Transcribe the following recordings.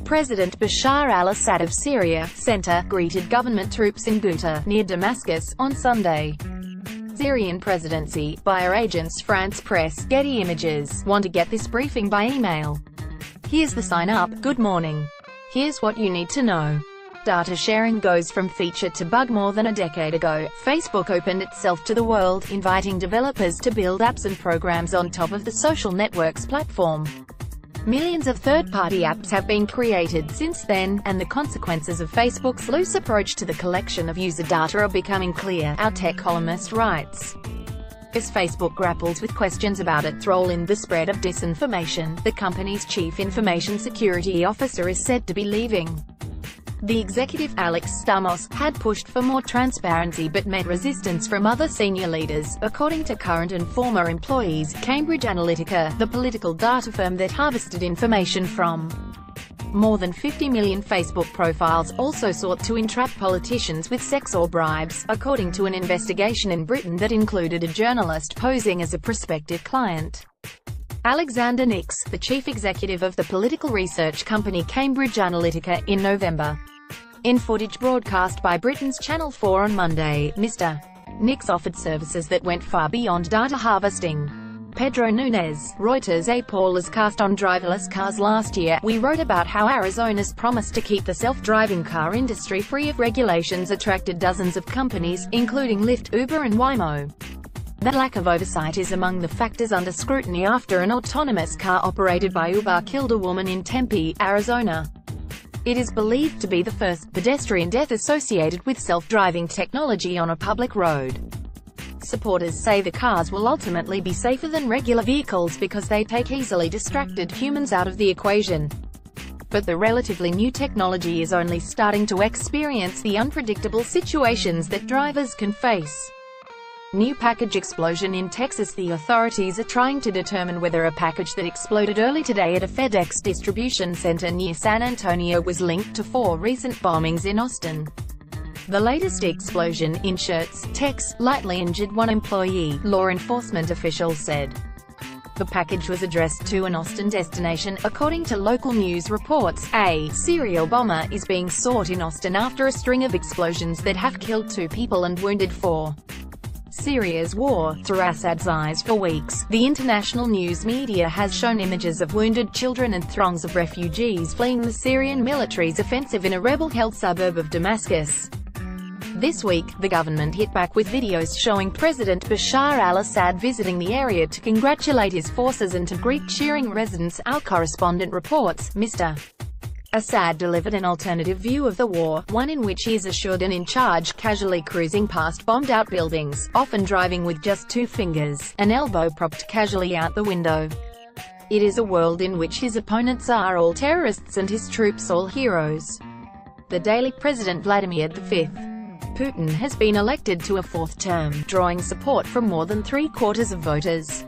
President Bashar al-Assad of Syria, center, greeted government troops in Ghouta, near Damascus, on Sunday. Syrian presidency, buyer agents France Press, Getty Images, want to get this briefing by email. Here's the sign-up, good morning. Here's what you need to know. Data sharing goes from feature to bug. More than a decade ago, Facebook opened itself to the world, inviting developers to build apps and programs on top of the social network's platform. Millions of third-party apps have been created since then, and the consequences of Facebook's loose approach to the collection of user data are becoming clear, our tech columnist writes. As Facebook grapples with questions about its role in the spread of disinformation, the company's chief information security officer is said to be leaving. The executive, Alex Stamos, had pushed for more transparency but met resistance from other senior leaders, according to current and former employees. Cambridge Analytica, the political data firm that harvested information from more than 50 million Facebook profiles, also sought to entrap politicians with sex or bribes, according to an investigation in Britain that included a journalist posing as a prospective client. Alexander Nix, the chief executive of the political research company Cambridge Analytica, in November. In footage broadcast by Britain's Channel 4 on Monday, Mr. Nix offered services that went far beyond data harvesting. Pedro Nunes, Reuters. A poll is cast on driverless cars. Last year, we wrote about how Arizona's promise to keep the self-driving car industry free of regulations attracted dozens of companies, including Lyft, Uber and Waymo. That lack of oversight is among the factors under scrutiny after an autonomous car operated by Uber killed a woman in Tempe, Arizona. It is believed to be the first pedestrian death associated with self-driving technology on a public road. Supporters say the cars will ultimately be safer than regular vehicles because they take easily distracted humans out of the equation. But the relatively new technology is only starting to experience the unpredictable situations that drivers can face. New package explosion in Texas. The authorities are trying to determine whether a package that exploded early today at a FedEx distribution center near San Antonio was linked to 4 recent bombings in Austin. The latest explosion, in Schertz, Tex, lightly injured one employee, law enforcement officials said. The package was addressed to an Austin destination, according to local news reports. A serial bomber is being sought in Austin after a string of explosions that have killed 2 people and wounded 4. Syria's war through Assad's eyes. For weeks, the international news media has shown images of wounded children and throngs of refugees fleeing the Syrian military's offensive in a rebel-held suburb of Damascus. This week, the government hit back with videos showing President Bashar al-Assad visiting the area to congratulate his forces and to greet cheering residents. Our correspondent reports, Mr. Assad delivered an alternative view of the war, one in which he is assured and in charge, casually cruising past bombed-out buildings, often driving with just 2 fingers, an elbow propped casually out the window. It is a world in which his opponents are all terrorists and his troops all heroes. The Daily. President Vladimir V. Putin has been elected to a 4th term, drawing support from more than 3/4 of voters.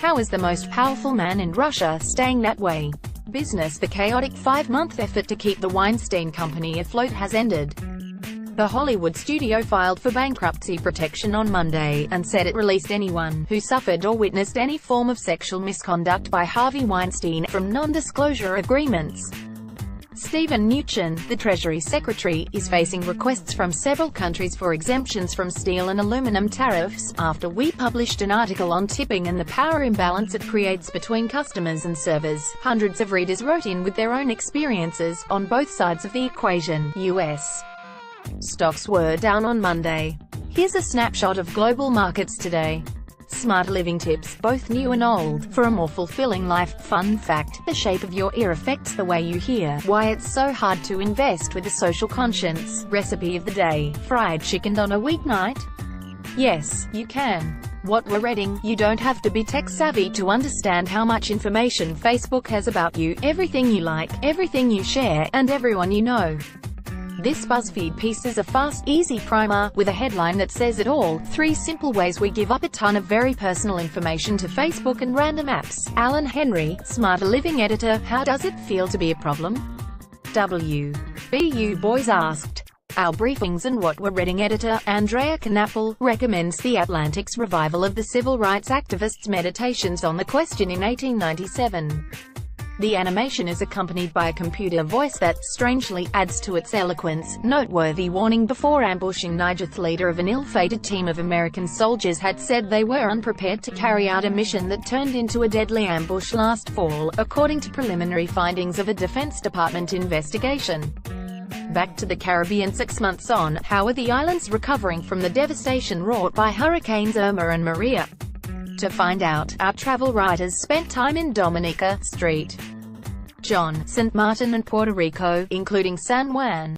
How is the most powerful man in Russia staying that way? Business. The chaotic 5-month effort to keep the Weinstein company afloat has ended. The Hollywood studio filed for bankruptcy protection on Monday, and said it released anyone who suffered or witnessed any form of sexual misconduct by Harvey Weinstein from non-disclosure agreements. Steven Mnuchin, the Treasury Secretary, is facing requests from several countries for exemptions from steel and aluminum tariffs, after we published an article on tipping and the power imbalance it creates between customers and servers. Hundreds of readers wrote in with their own experiences, on both sides of the equation. U.S. stocks were down on Monday. Here's a snapshot of global markets today. Smart living tips, both new and old, for a more fulfilling life. Fun fact, the shape of your ear affects the way you hear. Why it's so hard to invest with a social conscience. Recipe of the day, fried chicken on a weeknight? Yes, you can. What we're reading, you don't have to be tech-savvy to understand how much information Facebook has about you, everything you like, everything you share, and everyone you know. This BuzzFeed piece is a fast, easy primer, with a headline that says it all: 3 simple ways we give up a ton of very personal information to Facebook and random apps. Alan Henry, Smarter Living editor. How does it feel to be a problem? WBU Boys asked. Our briefings and what we're reading editor, Andrea Knappel, recommends The Atlantic's revival of the civil rights activists' meditations on the question in 1897. The animation is accompanied by a computer voice that, strangely, adds to its eloquence. Noteworthy warning: before ambushing Niger, the leader of an ill-fated team of American soldiers had said they were unprepared to carry out a mission that turned into a deadly ambush last fall, according to preliminary findings of a Defense Department investigation. Back to the Caribbean 6 months on, how are the islands recovering from the devastation wrought by Hurricanes Irma and Maria? To find out, our travel writers spent time in Dominica, St. John, St. Martin and Puerto Rico, including San Juan.